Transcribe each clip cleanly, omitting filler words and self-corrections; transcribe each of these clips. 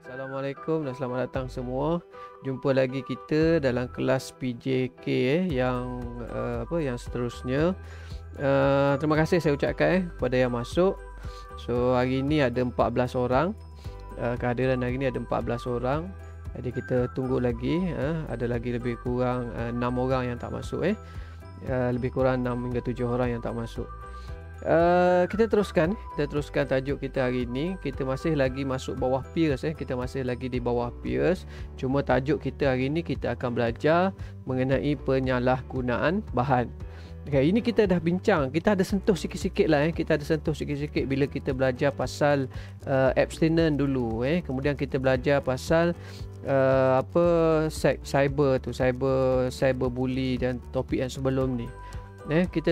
Assalamualaikum dan selamat datang semua. Jumpa lagi kita dalam kelas PJK yang seterusnya. Terima kasih saya ucapkan kepada yang masuk. So hari ini ada 14 orang. Kehadiran hari ini ada 14 orang. Jadi kita tunggu lagi, ada lagi lebih kurang 6 orang yang tak masuk lebih kurang 6 hingga 7 orang yang tak masuk. Kita teruskan tajuk kita hari ini. Kita masih lagi masuk bawah Peirce kita masih lagi di bawah Peirce. Cuma tajuk kita hari ini kita akan belajar mengenai penyalahgunaan bahan. Okay, ini kita dah bincang, kita ada sentuh sikit-sikit lah kita ada sentuh sikit-sikit bila kita belajar pasal abstinence dulu kemudian kita belajar pasal cyber bully dan topik yang sebelum ni.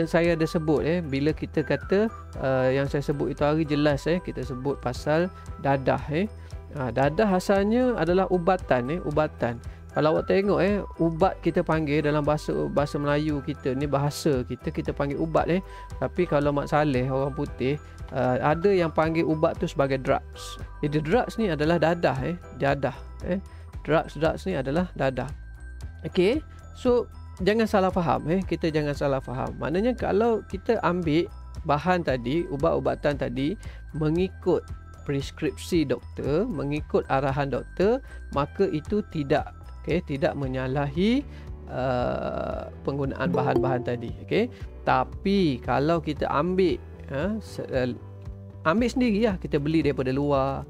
Saya ada sebut bila kita kata yang saya sebut itu hari jelas kita sebut pasal dadah dadah asalnya adalah ubatan ubatan. Kalau awak tengok ubat kita panggil dalam bahasa Melayu kita ni, bahasa kita panggil ubat tapi kalau Mak Saleh orang putih ada yang panggil ubat tu sebagai drugs. Jadi drugs ni adalah dadah dadah drugs ni adalah dadah. Okey, so jangan salah faham kita jangan salah faham. Maknanya kalau kita ambil bahan tadi, ubat-ubatan tadi mengikut preskripsi doktor, mengikut arahan doktor, maka itu tidak menyalahi penggunaan bahan-bahan tadi. Tapi kalau kita ambil sendiri kita beli daripada luar,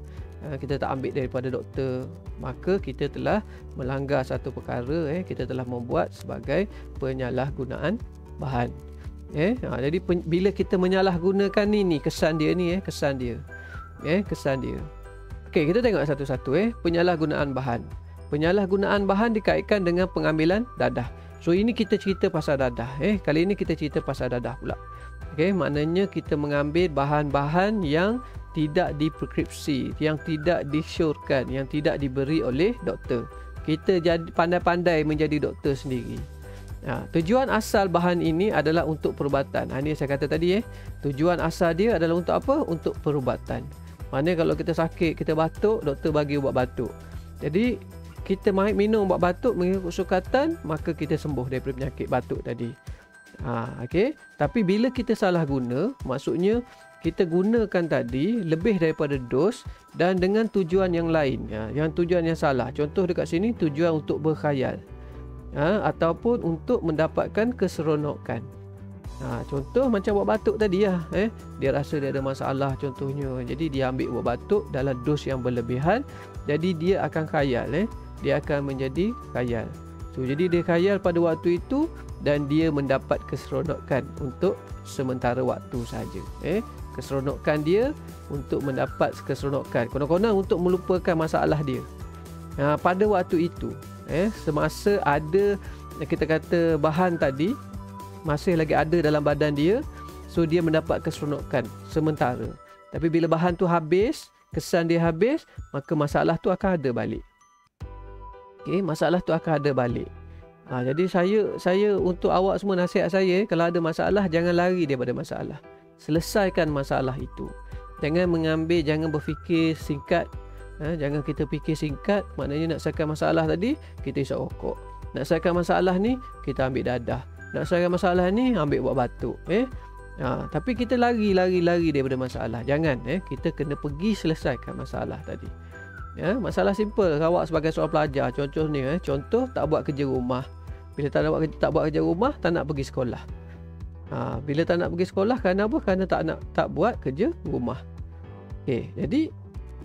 kita tak ambil daripada doktor, maka kita telah melanggar satu perkara kita telah membuat sebagai penyalahgunaan bahan. Jadi bila kita menyalahgunakan ni kesan dia kesan dia. Okey, kita tengok satu-satu penyalahgunaan bahan. Penyalahgunaan bahan dikaitkan dengan pengambilan dadah. So ini kita cerita pasal dadah kali ini kita cerita pasal dadah pula. Maknanya kita mengambil bahan-bahan yang tidak dipreskripsi, yang tidak disyorkan, yang tidak diberi oleh doktor. Kita jadi pandai-pandai menjadi doktor sendiri. Tujuan asal bahan ini adalah untuk perubatan. Ini saya kata tadi tujuan asal dia adalah untuk apa? Untuk perubatan. Maknanya kalau kita sakit, kita batuk, doktor bagi ubat batuk. Jadi kita minum ubat batuk mengikut sukatan, maka kita sembuh daripada penyakit batuk tadi. Tapi bila kita salah guna, maksudnya kita gunakan tadi lebih daripada dos dan dengan tujuan yang lain, yang tujuan yang salah. Contoh dekat sini tujuan untuk berkhayal, ataupun untuk mendapatkan keseronokan. Contoh macam ubat batuk tadi dia rasa dia ada masalah contohnya, jadi dia ambil ubat batuk dalam dos yang berlebihan, jadi dia akan khayal, dia akan menjadi khayal. So, jadi dia khayal pada waktu itu dan dia mendapat keseronokan untuk sementara waktu saja. Keseronokan dia untuk mendapat keseronokan, konon-konon untuk melupakan masalah dia. Pada waktu itu, semasa ada kita kata bahan tadi masih lagi ada dalam badan dia, so dia mendapat keseronokan sementara. Tapi bila bahan tu habis, kesan dia habis, maka masalah tu akan ada balik. Masalah tu akan ada balik. Jadi saya untuk awak semua, nasihat saya, kalau ada masalah jangan lari daripada masalah. Selesaikan masalah itu. Jangan berfikir singkat. Jangan kita fikir singkat, maknanya nak selesaikan masalah tadi, kita isap rokok. Nak selesaikan masalah ni, kita ambil dadah. Nak selesaikan masalah ni, ambil ubat batuk. Tapi kita lari daripada masalah. Jangan. Kita kena pergi selesaikan masalah tadi. Masalah simple. Awak sebagai seorang pelajar, contoh ni, contoh tak buat kerja rumah. Bila tak buat kerja rumah, tak nak pergi sekolah. Bila tak nak pergi sekolah, kerana apa? Kerana tak buat kerja rumah. Jadi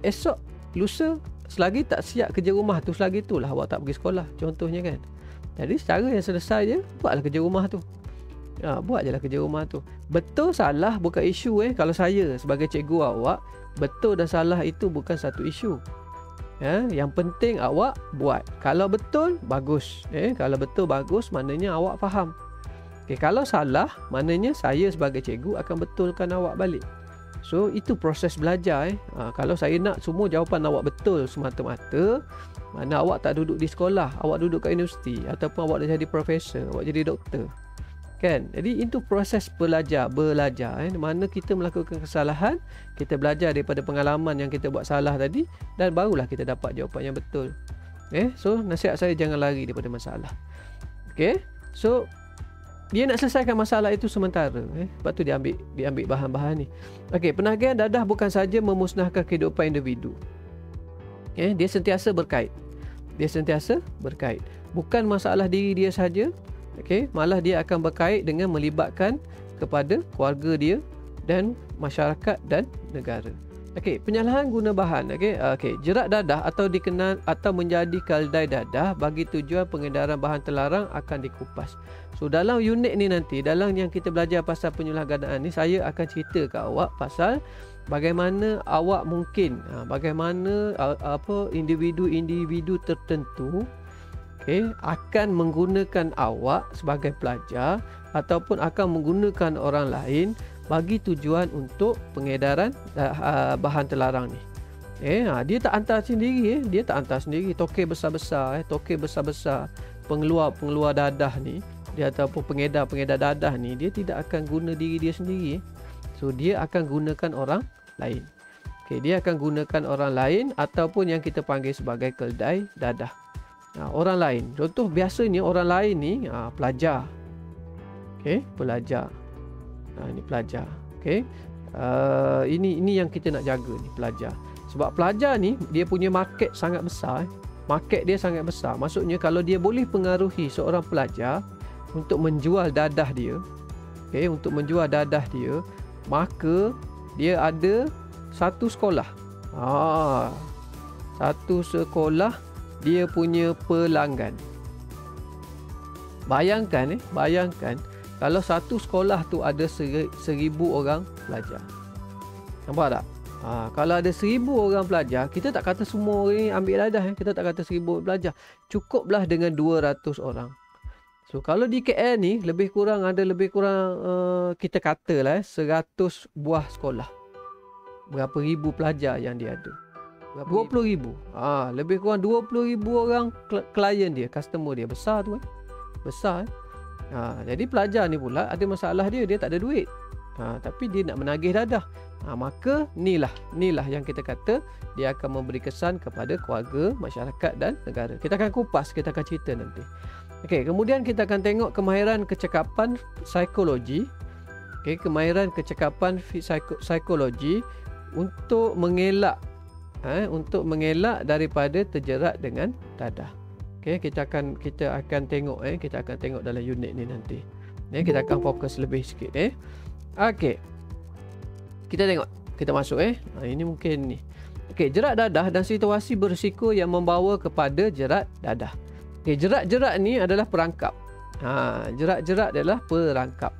esok, lusa, selagi tak siap kerja rumah tu, selagi itulah awak tak pergi sekolah, contohnya kan. Jadi secara yang selesai je, buatlah kerja rumah tu. Buat je lah kerja rumah tu. Betul salah bukan isu Kalau saya sebagai cikgu awak, betul dan salah itu bukan satu isu. Yang penting awak buat. Kalau betul, bagus. Kalau betul, bagus, maknanya awak faham. Kalau salah, maknanya saya sebagai cikgu akan betulkan awak balik. So itu proses belajar Kalau saya nak semua jawapan awak betul semata-mata, mana awak tak duduk di sekolah, awak duduk kat universiti, ataupun awak dah jadi profesor, awak jadi doktor. Kan? Jadi itu proses belajar. Mana kita melakukan kesalahan, kita belajar daripada pengalaman yang kita buat salah tadi, dan barulah kita dapat jawapan yang betul. So nasihat saya, jangan lari daripada masalah. So dia nak selesaikan masalah itu sementara. Lepas tu dia ambil bahan-bahan ni. Penagihan dadah bukan saja memusnahkan kehidupan individu. Dia sentiasa berkait. Bukan masalah diri dia saja. Malah dia akan berkait dengan melibatkan kepada keluarga dia dan masyarakat dan negara. Penyalahan guna bahan. Jerat dadah atau dikenal atau menjadi keldai dadah bagi tujuan pengedaran bahan terlarang akan dikupas. So dalam unit ni nanti, dalam yang kita belajar pasal penyalahgunaan ni, saya akan cerita ke awak pasal bagaimana awak mungkin, bagaimana individu-individu tertentu akan menggunakan awak sebagai pelajar ataupun akan menggunakan orang lain bagi tujuan untuk pengedaran bahan terlarang ni. Dia tak hantar sendiri. Dia tak hantar sendiri. Tokek besar-besar, pengeluar dadah ni, dia ataupun pengedar dadah ni, dia tidak akan guna diri dia sendiri. So dia akan gunakan orang lain. Dia akan gunakan orang lain ataupun yang kita panggil sebagai keldai dadah. Orang lain. Contoh biasanya orang lain ni pelajar. Pelajar. Ini pelajar. Ini yang kita nak jaga ni, pelajar. Sebab pelajar ni dia punya market sangat besar. Market dia sangat besar. Maksudnya kalau dia boleh pengaruhi seorang pelajar untuk menjual dadah dia, maka dia ada satu sekolah. Satu sekolah dia punya pelanggan. Bayangkan kalau satu sekolah tu ada 1,000 orang pelajar. Nampak tak? Kalau ada 1,000 orang pelajar, kita tak kata semua orang ni ambil dadah. Kita tak kata 1,000 orang pelajar. Cukuplah dengan 200 orang. So kalau di KL ni lebih kurang kita katalah 100 buah sekolah. Berapa ribu pelajar yang dia ada? 20,000. Lebih kurang 20,000 orang klien dia, customer dia. Besar tu besar. Jadi pelajar ni pula ada masalah dia tak ada duit. Tapi dia nak menagih dadah. Maka inilah yang kita kata dia akan memberi kesan kepada keluarga, masyarakat dan negara. Kita akan kupas, kita akan cerita nanti. Kemudian kita akan tengok kemahiran kecakapan psikologi. Kemahiran kecakapan psikologi untuk mengelak daripada terjerat dengan dadah. Kita akan tengok dalam unit ni nanti. Kita akan fokus lebih sikit. Kita tengok, kita masuk ini mungkin ni. Jerat dadah dan situasi berisiko yang membawa kepada jerat dadah. Jerat-jerat ni adalah perangkap. Jerat-jerat adalah perangkap.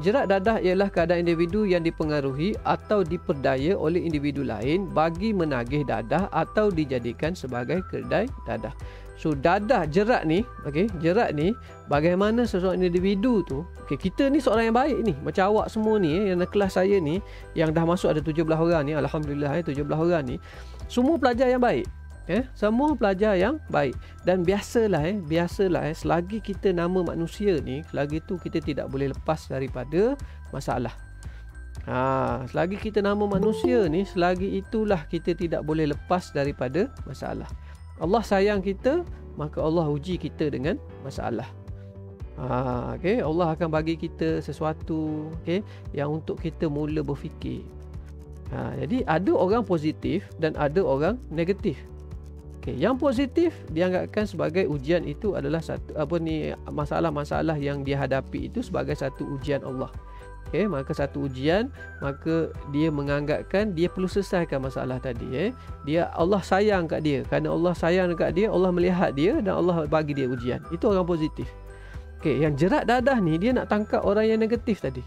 Jerat dadah ialah keadaan individu yang dipengaruhi atau diperdaya oleh individu lain bagi menagih dadah atau dijadikan sebagai keldai dadah. So jerat ni bagaimana seseorang individu tu, kita ni seorang yang baik ni, macam awak semua ni yang kelas saya ni yang dah masuk ada 17 orang ni, alhamdulillah 17 orang ni semua pelajar yang baik. Semua pelajar yang baik. Dan biasalah selagi kita nama manusia ni, selagi tu kita tidak boleh lepas daripada masalah. Selagi kita nama manusia ni, selagi itulah kita tidak boleh lepas daripada masalah. Allah sayang kita, maka Allah uji kita dengan masalah. Allah akan bagi kita sesuatu yang untuk kita mula berfikir. Jadi ada orang positif dan ada orang negatif. Yang positif dianggapkan sebagai ujian itu adalah masalah-masalah yang dia hadapi itu sebagai satu ujian Allah. Maka satu ujian, maka dia menganggapkan dia perlu selesaikan masalah tadi. Allah sayang kat dia. Kerana Allah sayang kat dia, Allah melihat dia dan Allah bagi dia ujian. Itu orang positif. Yang jerat dadah ni, dia nak tangkap orang yang negatif tadi.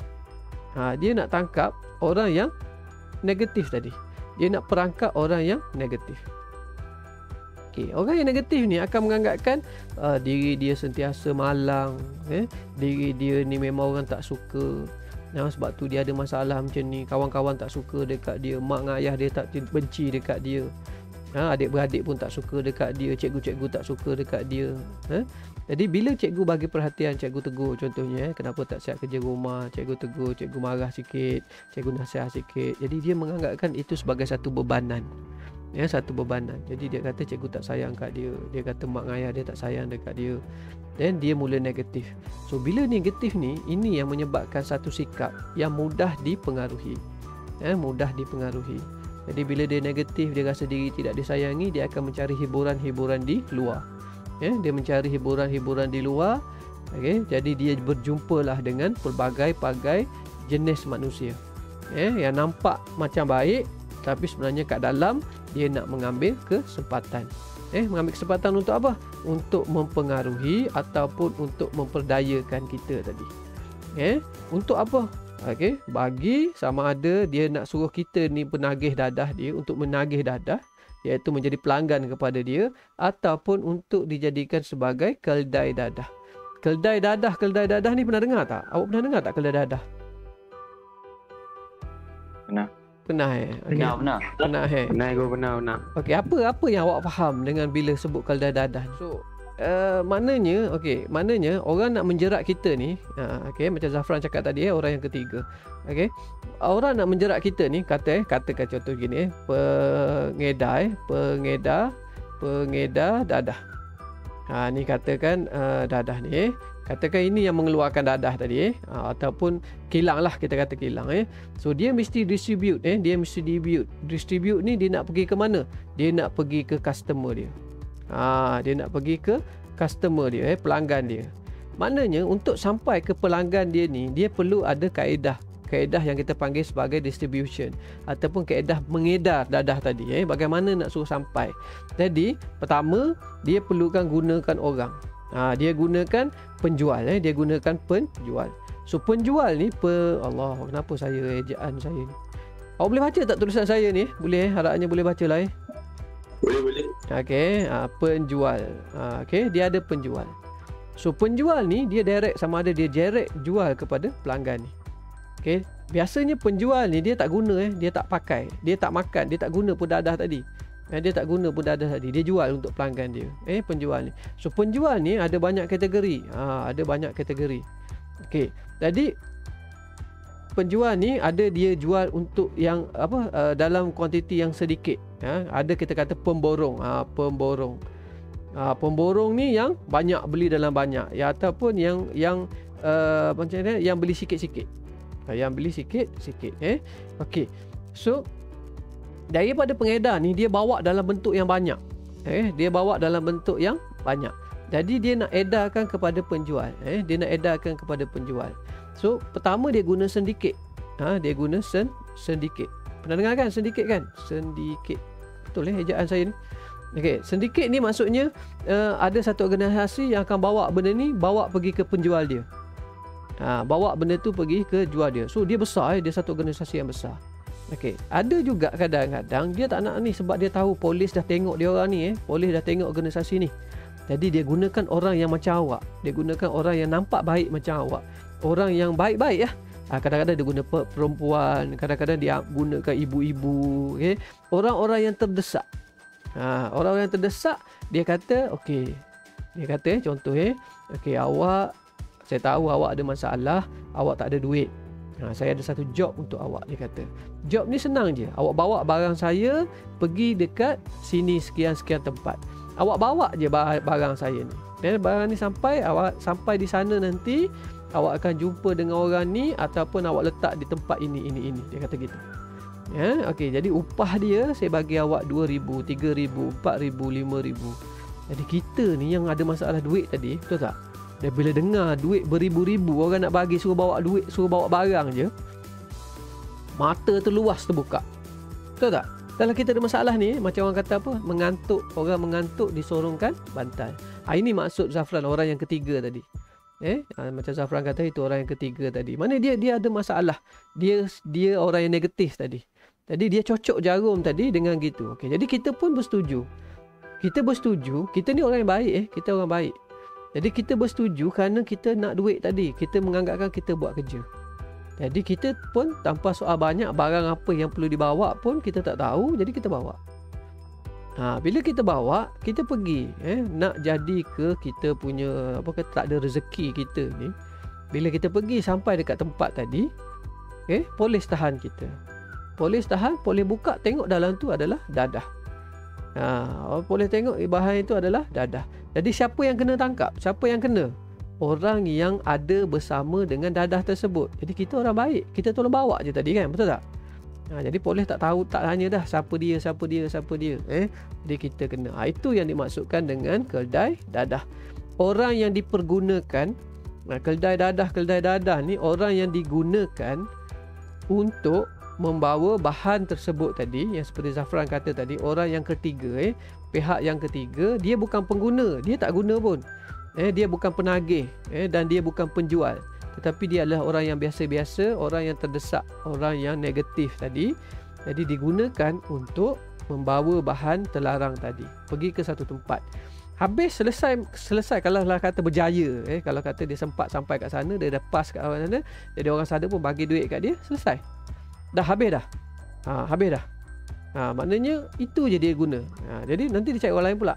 Dia nak tangkap orang yang negatif tadi. Dia nak perangkap orang yang negatif. Orang yang negatif ni akan menganggapkan diri dia sentiasa malang, diri dia ni memang orang tak suka. Sebab tu dia ada masalah macam ni. Kawan-kawan tak suka dekat dia, mak dengan ayah dia tak benci dekat dia. Adik-beradik pun tak suka dekat dia, cikgu-cikgu tak suka dekat dia. Jadi bila cikgu bagi perhatian, cikgu tegur contohnya, kenapa tak siap kerja rumah, cikgu tegur, cikgu marah sikit, cikgu nasihat sikit. Jadi dia menganggapkan itu sebagai satu bebanan. Satu bebanan. Jadi dia kata cikgu tak sayang kat dia. Dia kata mak ayah dia tak sayang dekat dia. Dan dia mula negatif. So bila negatif ni, ini yang menyebabkan satu sikap yang mudah dipengaruhi. Mudah dipengaruhi. Jadi bila dia negatif, dia rasa diri tidak disayangi, dia akan mencari hiburan-hiburan di luar. Dia mencari hiburan-hiburan di luar. Jadi dia berjumpalah dengan pelbagai-bagai jenis manusia. Yang nampak macam baik, tapi sebenarnya kat dalam dia nak mengambil kesempatan. Mengambil kesempatan untuk apa? Untuk mempengaruhi ataupun untuk memperdayakan kita tadi. Untuk apa? Bagi sama ada dia nak suruh kita ni penagih dadah dia untuk menagih dadah, iaitu menjadi pelanggan kepada dia, ataupun untuk dijadikan sebagai keldai dadah. Keldai dadah ni pernah dengar tak? Awak pernah dengar tak keldai dadah? Pernah. Pernah Pernah. Pernah. Okey, apa yang awak faham dengan bila sebut keldai dadah? So maknanya orang nak menjerat kita ni, macam Zafran cakap tadi, orang yang ketiga. Orang nak menjerat kita ni, katakan contoh gini, pengedar dadah. Ni katakan dadah ni, katakan ini yang mengeluarkan dadah tadi, ataupun kilang lah, kita kata kilang. So dia mesti distribute, distribute ni dia nak pergi ke mana? Dia nak pergi ke customer dia. Dia nak pergi ke customer dia, pelanggan dia. Maknanya untuk sampai ke pelanggan dia ni, dia perlu ada kaedah yang kita panggil sebagai distribution, ataupun kaedah mengedar dadah tadi. Bagaimana nak suruh sampai. Jadi pertama, dia perlukan gunakan orang. Dia gunakan penjual. Dia gunakan penjual. So penjual ni, Allah, kenapa saya ejaan saya ni? Awak boleh baca tak tulisan saya ni? Boleh, harapnya boleh baca lah. Boleh. Penjual. Dia ada penjual. So penjual ni dia direct, sama ada dia direct jual kepada pelanggan ni. Biasanya penjual ni dia tak guna, dia tak pakai, dia tak makan, dia tak guna pun dadah tadi. Dia jual untuk pelanggan dia. Penjual ni. So penjual ni ada banyak kategori. Jadi penjual ni ada dia jual untuk yang dalam kuantiti yang sedikit. Ada kita kata pemborong. Pemborong ni yang banyak beli dalam banyak, ataupun yang macam ni, yang beli sikit-sikit. Yang beli sikit-sikit. So daripada pengedar ni, dia bawa dalam bentuk yang banyak. Jadi dia nak edarkan kepada penjual. So pertama dia guna sendikit. Sendikit. Pernah dengar kan sendikit kan? Sendikit. Betul ejaan saya ni. Sendikit ni maksudnya ada satu organisasi yang akan bawa benda ni, bawa pergi ke penjual dia. Bawa benda tu pergi ke jual dia. So dia besar, dia satu organisasi yang besar. Ada juga kadang-kadang dia tak nak ni, sebab dia tahu polis dah tengok dia orang ni, polis dah tengok organisasi ni. Jadi dia gunakan orang yang macam awak. Dia gunakan orang yang nampak baik macam awak. Orang yang baik-baik ya. Kadang-kadang dia guna perempuan, kadang-kadang dia gunakan ibu-ibu, orang-orang yang terdesak. Orang-orang yang terdesak, dia kata contoh awak, saya tahu awak ada masalah, awak tak ada duit. Saya ada satu job untuk awak, dia kata. Job ni senang je. Awak bawa barang saya pergi dekat sini sekian-sekian tempat. Awak bawa je barang saya ni. Dan barang ni sampai di sana nanti, awak akan jumpa dengan orang ni, ataupun awak letak di tempat ini. Dia kata gitu. Jadi upah dia saya bagi awak 2,000, 3,000, 4,000, 5,000. Jadi kita ni yang ada masalah duit tadi, betul tak? Dan bila dengar duit beribu-ribu orang nak bagi, suruh bawa duit, suruh bawa barang je, mata terluas terbuka. Betul tak? Kalau kita ada masalah ni, macam orang kata apa? Orang mengantuk disorongkan bantal. Ini maksud Zafran, orang yang ketiga tadi. Macam Zafran kata, itu orang yang ketiga tadi. Mana dia ada masalah. Dia orang yang negatif tadi. Jadi dia cocok jarum tadi dengan gitu. Jadi kita pun bersetuju. Kita ni orang yang baik, kita orang baik. Jadi kita bersetuju kerana kita nak duit tadi. Kita menganggapkan kita buat kerja. Jadi kita pun tanpa soal banyak barang apa yang perlu dibawa pun kita tak tahu, jadi kita bawa. Bila kita bawa, kita pergi nak jadi ke kita punya apa kata tak ada rezeki kita ni. Bila kita pergi sampai dekat tempat tadi, polis tahan kita. Polis tahan, polis buka tengok dalam tu adalah dadah. Polis tengok bahan itu adalah dadah. Jadi siapa yang kena tangkap? Siapa yang kena? Orang yang ada bersama dengan dadah tersebut. Jadi kita orang baik, kita tolong bawa je tadi kan, betul tak? Jadi polis tak tahu, tak tanya dah siapa dia. Jadi kita kena. Itu yang dimaksudkan dengan keldai dadah. Orang yang dipergunakan, keldai dadah ni orang yang digunakan untuk membawa bahan tersebut tadi, yang seperti Zafran kata tadi, orang yang ketiga, pihak yang ketiga, dia bukan pengguna, dia tak guna pun. Dia bukan penagih, dan dia bukan penjual. Tetapi dia adalah orang yang biasa-biasa, orang yang terdesak, orang yang negatif tadi. Jadi digunakan untuk membawa bahan terlarang tadi pergi ke satu tempat. Habis selesai kalau lah kata berjaya, kalau kata dia sempat sampai kat sana, dia dah pas kat sana, jadi orang sana pun bagi duit kat dia, selesai. Dah habis dah. Habis dah. Maknanya itu je dia guna. Jadi nanti dia cari orang lain pula.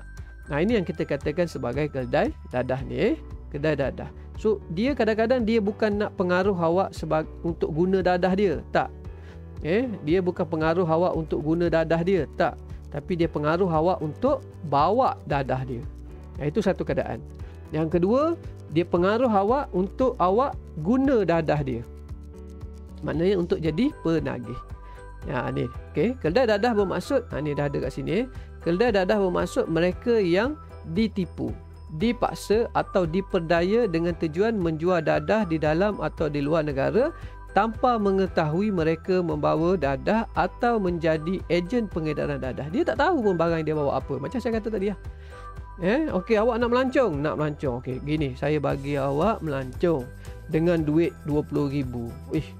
Ini yang kita katakan sebagai keldai dadah ni, keldai dadah. So dia kadang-kadang dia bukan nak pengaruh awak untuk guna dadah dia, tak. Dia bukan pengaruh awak untuk guna dadah dia, tak. Tapi dia pengaruh awak untuk bawa dadah dia. Itu satu keadaan. Yang kedua, dia pengaruh awak untuk awak guna dadah dia. Maknanya untuk jadi penagih. Ni. Keldai dadah bermaksud, ni dah ada kat sini. Keldai dadah bermaksud mereka yang ditipu, dipaksa atau diperdaya dengan tujuan menjual dadah di dalam atau di luar negara tanpa mengetahui mereka membawa dadah atau menjadi ejen pengedaran dadah. Dia tak tahu pun barang dia bawa apa. Macam saya kata tadi lah. Awak nak melancong? Nak melancong. Gini, saya bagi awak melancong dengan duit RM20,000.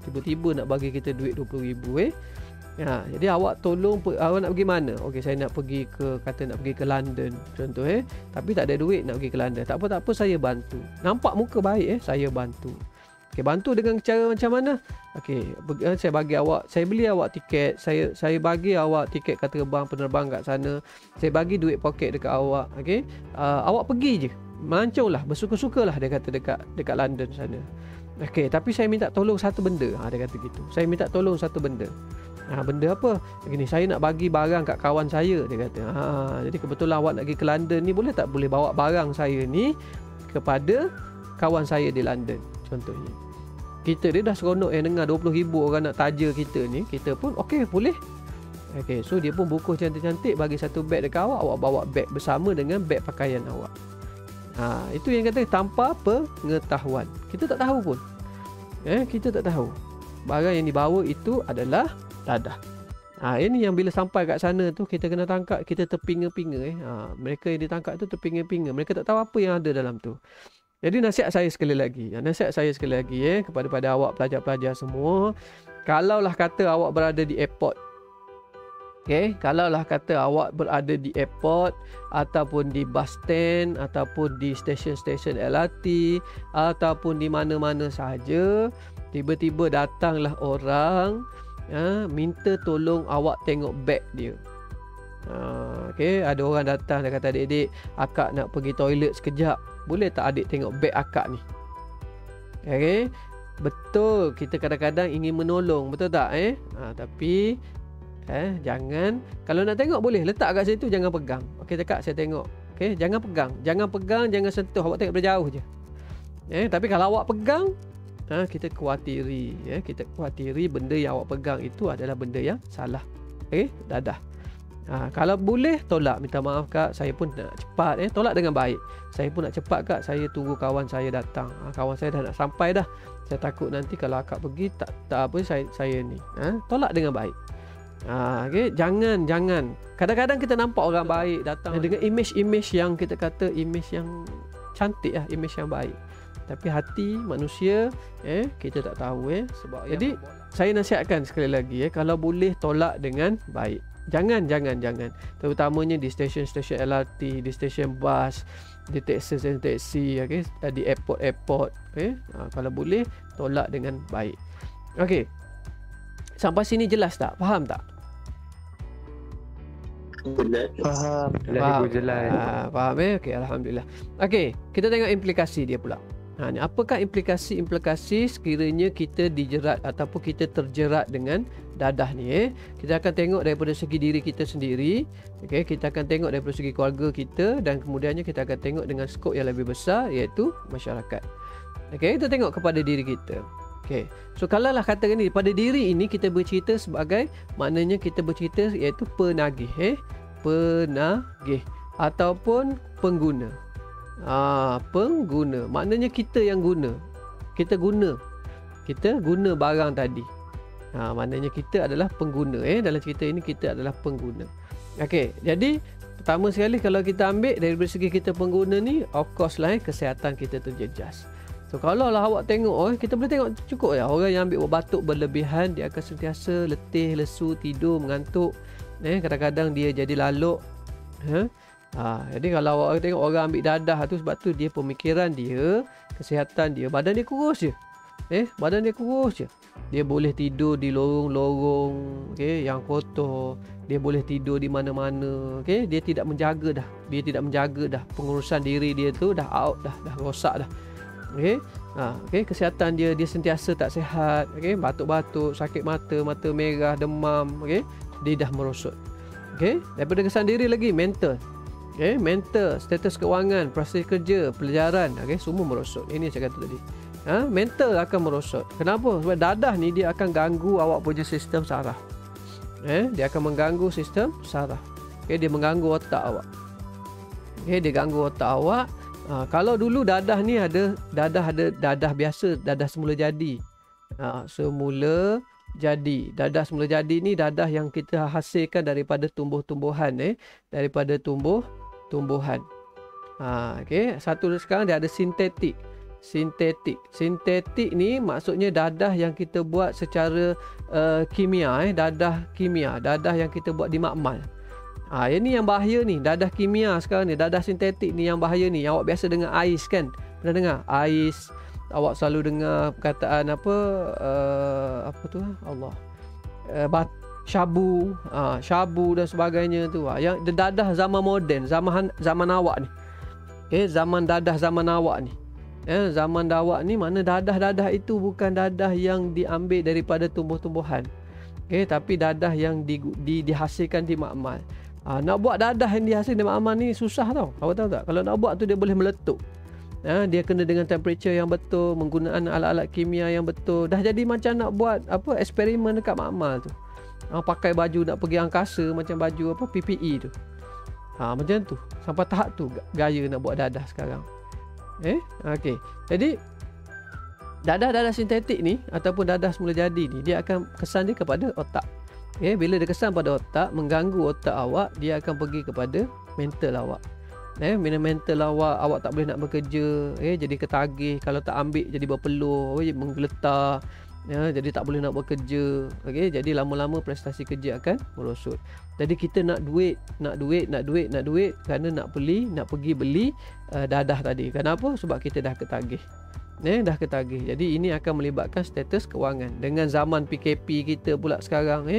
Tiba-tiba nak bagi kita duit RM20,000. Jadi awak tolong, awak nak pergi mana? Saya nak pergi nak pergi ke London contoh tapi tak ada duit nak pergi ke London. Tak apa saya bantu. Nampak muka baik saya bantu. Bantu dengan cara macam mana? Saya bagi awak, saya beli awak tiket, saya bagi awak tiket kat penerbang kat sana. Saya bagi duit poket dekat awak. Awak pergi je. Melanconglah, bersuka-sukalah dia kata dekat London sana. Tapi saya minta tolong satu benda. Dia kata gitu. Saya minta tolong satu benda. Benda apa? Gini, saya nak bagi barang kat kawan saya, dia kata. Jadi kebetulan awak nak pergi ke London ni, boleh tak boleh bawa barang saya ni kepada kawan saya di London contohnya. Kita dia dah seronok dengar 20,000 orang nak taja kita ni, kita pun boleh. So dia pun bukuh cantik-cantik, bagi satu beg dekat awak, awak bawa beg bersama dengan beg pakaian awak. Itu yang kata tanpa pengetahuan. Kita tak tahu pun. Kita tak tahu. Barang yang dibawa itu adalah dadah. Ini yang bila sampai kat sana tu kita kena tangkap, kita terpinga-pinga. Mereka yang ditangkap tu terpinga-pinga. Mereka tak tahu apa yang ada dalam tu. Jadi nasihat saya sekali lagi kepada awak pelajar-pelajar semua, kalaulah kata awak berada di airport, kalaulah kata awak berada di airport ataupun di bus stand ataupun di stesen-stesen LRT ataupun di mana-mana sahaja, tiba-tiba datanglah orang minta tolong awak tengok beg dia. Ada orang datang, dia kata, adik-adik, akak nak pergi toilet sekejap, boleh tak adik tengok beg akak ni? Betul, kita kadang-kadang ingin menolong, betul tak? Tapi jangan, kalau nak tengok boleh letak kat situ, jangan pegang. Cakap saya tengok. Jangan pegang, jangan sentuh, awak tengok dari jauh je. Tapi kalau awak pegang, kita khawatiri, kita khawatiri benda yang awak pegang itu adalah benda yang salah. Dadah. Kalau boleh tolak, minta maaf kak, saya pun nak cepat, tolak dengan baik. Saya pun nak cepat kak, saya tunggu kawan saya datang. Kawan saya dah nak sampai dah. Saya takut nanti kalau akak pergi tak apa, saya ni. Tolak dengan baik. Jangan. Kadang-kadang kita nampak orang baik datang dengan image yang kita kata image yang cantik lah, image yang baik. Tapi hati manusia kita tak tahu sebab jadi saya nasihatkan sekali lagi kalau boleh tolak dengan baik. Jangan. Terutamanya di stesen-stesen LRT, di stesen bas, di taksi, di airport. Kalau boleh tolak dengan baik. Sampai sini jelas tak? Faham tak? Benar. Faham. Faham. Jelas. Faham Okey, alhamdulillah. Okey, kita tengok implikasi dia pula. Ni apakah implikasi sekiranya kita dijerat ataupun kita terjerat dengan dadah ni Kita akan tengok daripada segi diri kita sendiri. Okey, kita akan tengok daripada segi keluarga kita dan kemudiannya kita akan tengok dengan skop yang lebih besar iaitu masyarakat. Okey, kita tengok kepada diri kita. Okey. So kalaulah katakan ni pada diri ini kita bercerita sebagai maknanya kita bercerita iaitu penagih penagih ataupun pengguna. Pengguna maknanya kita yang guna. Kita guna barang tadi. Maknanya kita adalah pengguna dalam cerita ini kita adalah pengguna. Okey, jadi pertama sekali kalau kita ambil dari segi kita pengguna ni, of course lah kesihatan kita terjejas. So kalau lah awak tengok kita boleh tengok cukup ya orang yang ambil ubat batuk berlebihan dia akan sentiasa letih, lesu, tidur, mengantuk. Kadang-kadang dia jadi laluk. Jadi kalau awak tengok orang ambil dadah tu sebab tu dia pemikiran dia, kesihatan dia, badan dia kurus je. Badan dia kurus je. Dia boleh tidur di lorong-lorong yang kotor. Dia boleh tidur di mana-mana. Dia tidak menjaga dah. Dia tidak menjaga dah. Pengurusan diri dia tu dah out dah rosak dah. Kesihatan dia sentiasa tak sihat. Batuk-batuk, sakit mata, mata merah, demam. Dia dah merosot. Daripada kesan diri lagi mental. Mental, status kewangan, prestasi kerja, pelajaran, semua merosot. Ini saya kata tadi. Mental akan merosot. Kenapa? Sebab dadah ni dia akan ganggu awak punya sistem saraf. Dia akan mengganggu sistem saraf. Dia mengganggu otak awak. Dia ganggu otak awak. Kalau dulu dadah ni ada dadah biasa, dadah semula jadi. Semula jadi ni dadah yang kita hasilkan daripada tumbuh-tumbuhan daripada tumbuh-tumbuhan. Satu sekarang dia ada sintetik ni maksudnya dadah yang kita buat secara kimia dadah yang kita buat di makmal. Ini yang bahaya ni, dadah kimia sekarang ni, dadah sintetik ni yang bahaya ni. Awak biasa dengar ais kan? Pernah dengar ais? Awak selalu dengar perkataan syabu dan sebagainya tu. Yang dadah zaman moden, zaman awak ni. Zaman dadah zaman awak ni. Zaman dawak ni mana dadah itu bukan dadah yang diambil daripada tumbuh-tumbuhan. Tapi dadah yang dihasilkan di makmal. Nak buat dadah yang dihasilkan di makmal ni susah tau. Awak tahu tak? Kalau nak buat tu dia boleh meletup. Dia kena dengan temperature yang betul, menggunakan alat-alat kimia yang betul. Dah jadi macam nak buat eksperimen dekat makmal tu. Pakai baju nak pergi angkasa macam baju PPE tu. Macam tu. Sampai tahap tu gaya nak buat dadah sekarang. Okey. Jadi dadah sintetik ni ataupun dadah semula jadi ni dia akan kesan dia kepada otak. Bila dia kesan pada otak, mengganggu otak awak, dia akan pergi kepada mental awak. Bila mental awak tak boleh nak bekerja, jadi ketagih, kalau tak ambil jadi berpeluh, menggeletar, jadi tak boleh nak bekerja. Jadi lama-lama prestasi kerja akan merosot. Jadi kita nak duit kerana nak pergi beli dadah tadi. Kenapa? Sebab kita dah ketagih. Dah ketagih. Jadi ini akan melibatkan status kewangan. Dengan zaman PKP kita pula sekarang,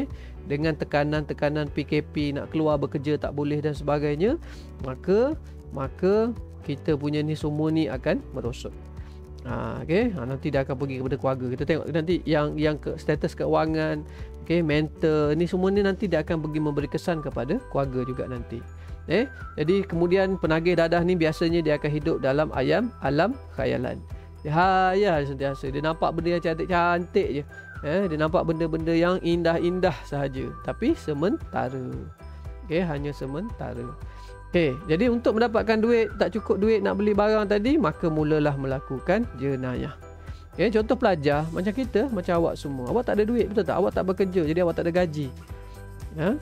dengan tekanan-tekanan PKP, nak keluar bekerja tak boleh dan sebagainya, maka kita punya ni semua ni akan merosot. Nanti dia akan pergi kepada keluarga. Kita tengok nanti yang status keuangan, mental ni semua ni nanti dia akan pergi memberi kesan kepada keluarga juga nanti. Jadi kemudian penagih dadah ni biasanya dia akan hidup dalam alam khayalan. Dia hayal sentiasa. Dia nampak benda yang cantik-cantik je. Dia nampak benda-benda yang indah-indah sahaja. Tapi sementara. Hanya sementara. Jadi untuk mendapatkan duit, tak cukup duit nak beli barang tadi, maka mulalah melakukan jenayah. Contoh pelajar macam kita, macam awak semua. Awak tak ada duit, betul tak? Awak tak bekerja, jadi awak tak ada gaji.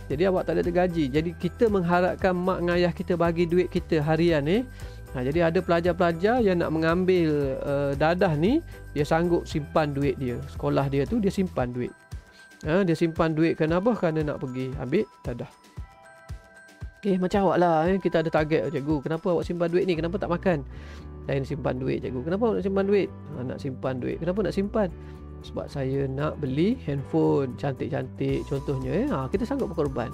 Jadi awak tak ada gaji. Jadi kita mengharapkan mak dan ayah kita bagi duit kita harian. Jadi ada pelajar-pelajar yang nak mengambil dadah ni, dia sanggup simpan duit dia. Sekolah dia tu dia simpan duit. Dia simpan duit kenapa? Kerana nak pergi ambil dadah. Macam awak lah, kita ada target, cikgu, kenapa awak simpan duit ni? Kenapa tak makan? Saya nak simpan duit, cikgu. Kenapa awak nak simpan duit? Nak simpan duit. Kenapa nak simpan? Sebab saya nak beli handphone cantik-cantik contohnya. Kita sanggup berkorban.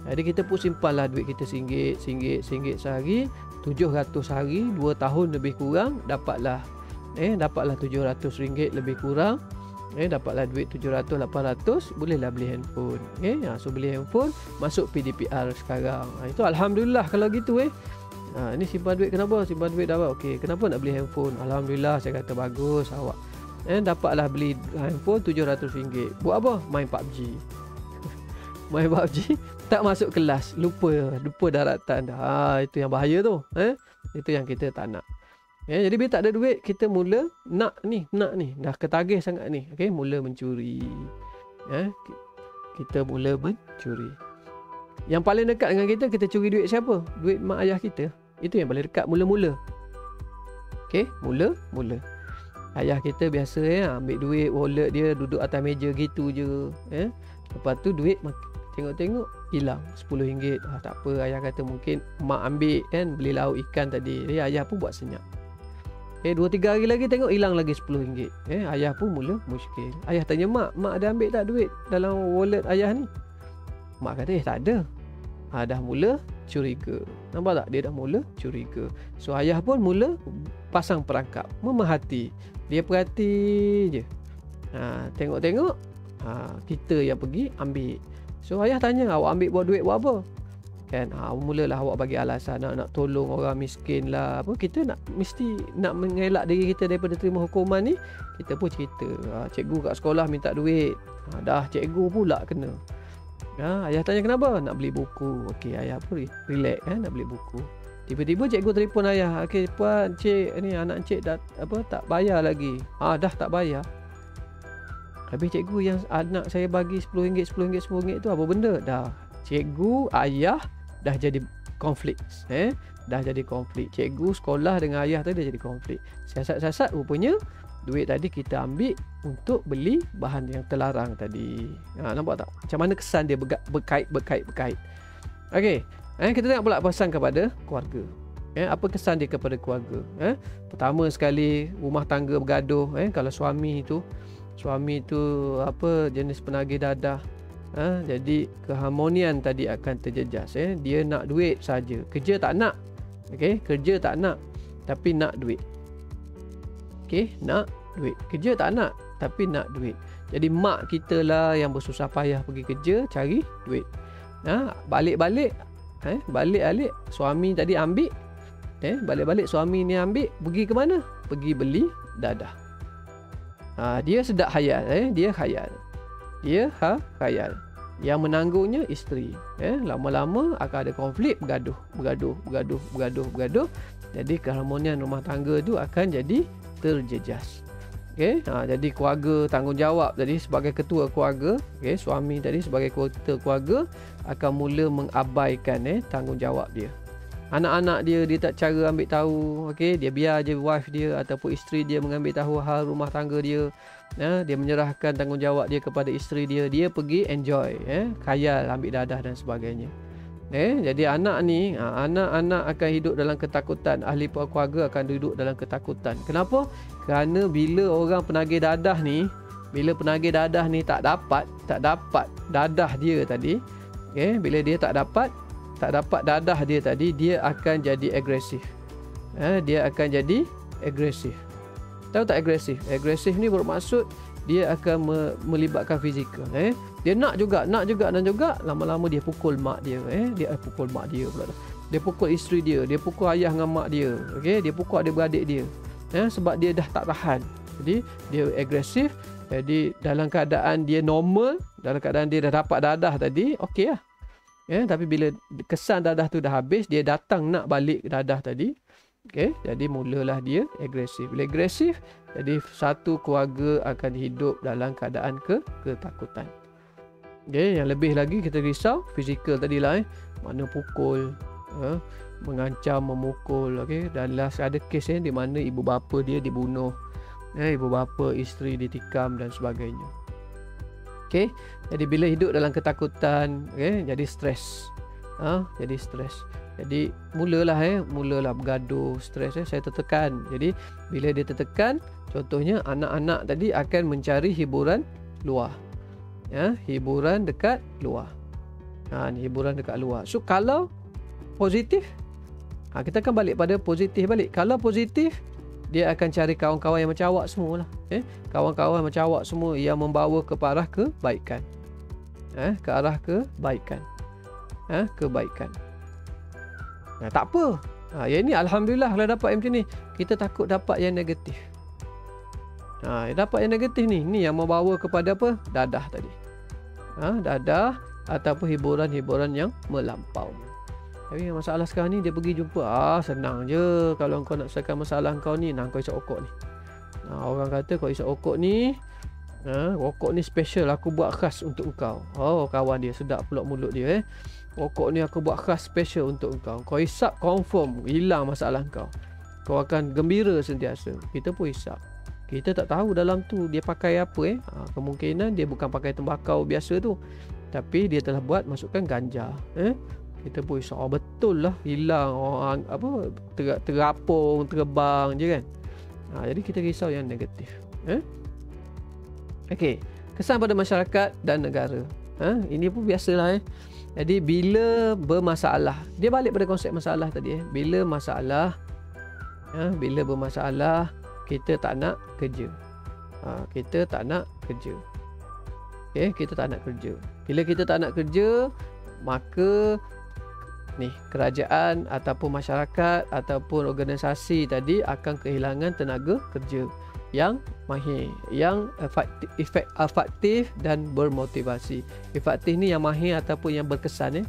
Jadi kita pun simpan lah duit kita RM1 sehari, 700 hari, 2 tahun lebih kurang, dapatlah RM700 lebih kurang. Dapatlah duit 700-800, bolehlah beli handphone. So beli handphone, masuk PDPR sekarang. Itu alhamdulillah kalau gitu. Ni simpan duit kenapa? Simpan duit dapat. Okey, kenapa nak beli handphone? Alhamdulillah, saya kata bagus awak. Dapatlah beli handphone RM700. Buat apa? Main PUBG. Main PUBG, tak masuk kelas, lupa daratan dah. Itu yang bahaya tu. Itu yang kita tak nak. Jadi bila tak ada duit, kita mula nak ni, dah ketagih sangat ni. Mula mencuri. Kita mula mencuri. Yang paling dekat dengan kita curi duit siapa? Duit mak ayah kita. Itu yang paling dekat mula-mula. Mula-mula. Ayah kita biasa ambil duit wallet dia, duduk atas meja gitu je. Lepas tu duit tengok-tengok hilang RM10. Tak apa, ayah kata mungkin mak ambil kan, beli lauk ikan tadi. Jadi ayah pun buat senyap. 2-3 hari lagi tengok hilang lagi RM10. Ayah pun mula muskil. Ayah tanya mak ada ambil tak duit dalam wallet ayah ni? Mak kata tak ada. Dah mula curiga. Nampak tak? Dia dah mula curiga. So ayah pun mula pasang perangkap, memerhati. Dia perhati je. Tengok-tengok kita yang pergi ambil. So ayah tanya, awak ambil buat duit buat apa? Kan, mulalah awak bagi alasan nak tolong orang miskin lah. Kita mesti nak mengelak diri kita daripada terima hukuman ni. Kita pun cerita, cikgu kat sekolah minta duit. Dah cikgu pula kena. Ayah tanya kenapa? Nak beli buku. Okey, ayah pun relax nak beli buku. Tiba-tiba cikgu telefon ayah. Okey puan, cik ni anak cik dah tak bayar lagi. Dah tak bayar. Habis cikgu yang anak saya bagi RM10 tu apa benda? Dah cikgu, ayah dah jadi konflik. Dah jadi konflik. Cikgu, sekolah dengan ayah tadi dah jadi konflik. Siasat-siasat rupanya duit tadi kita ambil untuk beli bahan yang terlarang tadi. Nampak tak? Macam mana kesan dia berkait. Okey. Kita tengok pula pesan kepada keluarga. Apa kesan dia kepada keluarga? Pertama sekali, rumah tangga bergaduh. Kalau suami tu jenis penagih dadah. Jadi keharmonian tadi akan terjejas. Dia nak duit saja, kerja tak nak. Kerja tak nak, tapi nak duit. Nak duit. Kerja tak nak, tapi nak duit. Jadi mak kita lah yang bersusah payah pergi kerja cari duit. Balik-balik suami tadi ambil. Balik-balik suami ni ambil, pergi ke mana? Pergi beli dadah. Dia sedap khayal. Dia khayal. Yang menanggungnya isteri. Lama-lama akan ada konflik, bergaduh. Jadi keharmonian rumah tangga tu akan jadi terjejas. Jadi keluarga tanggungjawab tadi sebagai ketua keluarga, suami tadi sebagai ketua keluarga akan mula mengabaikan tanggungjawab dia. Anak-anak dia tak cara ambil tahu. Dia biar je wife dia ataupun isteri dia mengambil tahu hal rumah tangga dia. Dia menyerahkan tanggungjawab dia kepada isteri dia. Dia pergi enjoy, khayal, ambil dadah dan sebagainya. Jadi anak ni, anak-anak akan hidup dalam ketakutan. Ahli keluarga akan duduk dalam ketakutan. Kenapa? Kerana bila orang penagih dadah ni, tak dapat dadah dia tadi, bila dia tak dapat dadah dia tadi, dia akan jadi agresif. Tahu tak agresif? Agresif ni bermaksud dia akan melibatkan fizikal. Dia nak juga, lama-lama dia pukul mak dia. Dia pukul mak dia pula. Dia pukul isteri dia, dia pukul ayah dengan mak dia. Dia pukul adik-beradik dia. Sebab dia dah tak tahan. Jadi dia agresif. Jadi dalam keadaan dia normal, dalam keadaan dia dah dapat dadah tadi, okey lah. Tapi bila kesan dadah tu dah habis, dia datang nak balik dadah tadi. Jadi mulalah dia agresif. Bila agresif, jadi satu keluarga akan hidup dalam keadaan ketakutan. Yang lebih lagi kita risau fizikal tadilah. Mana pukul, mengancam, memukul. Dan last ada kes di mana ibu bapa dia dibunuh. Ibu bapa, isteri ditikam dan sebagainya. Jadi bila hidup dalam ketakutan, jadi stres. Jadi stres. Jadi mulalah bergaduh, stres. Saya tertekan. Jadi bila dia tertekan, contohnya anak-anak tadi akan mencari hiburan luar. Hiburan dekat luar. Ni hiburan dekat luar. So kalau positif, kita akan balik pada positif balik. Kalau positif, dia akan cari kawan-kawan yang macam awak semua lah. Kawan-kawan macam awak semua yang membawa ke arah kebaikan. Ke arah kebaikan. Kebaikan. Tak apa. Yang ni Alhamdulillah kalau dapat yang macam ni. Kita takut dapat yang negatif. Dapat yang negatif ni. Ni yang membawa kepada apa? Dadah tadi. Dadah ataupun hiburan-hiburan yang melampau. Tapi masalah sekarang ni dia pergi jumpa. Senang je. Kalau kau nak selesaikan masalah kau ni, kau isap okok ni. Orang kata kau isap okok ni, rokok ni special, aku buat khas untuk kau. Kawan dia sedap pula mulut dia. Rokok ni aku buat khas special untuk kau. Kau isap confirm hilang masalah kau. Kau akan gembira sentiasa. Kita pun isap. Kita tak tahu dalam tu dia pakai apa. Kemungkinan dia bukan pakai tembakau biasa tu, tapi dia telah buat masukkan ganja. Kita pun isap. Betul lah hilang orang apa terapung, terbang je kan. Jadi kita risau yang negatif. Okey, kesan pada masyarakat dan negara. Ini pun biasalah. Jadi bila bermasalah, dia balik pada konsep masalah tadi. Bila masalah, bila bermasalah, kita tak nak kerja. Kita tak nak kerja. Kita tak nak kerja. Bila kita tak nak kerja, maka kerajaan ataupun masyarakat ataupun organisasi tadi akan kehilangan tenaga kerja yang mahir, yang efektif dan bermotivasi. Efektif ni yang mahir ataupun yang berkesan.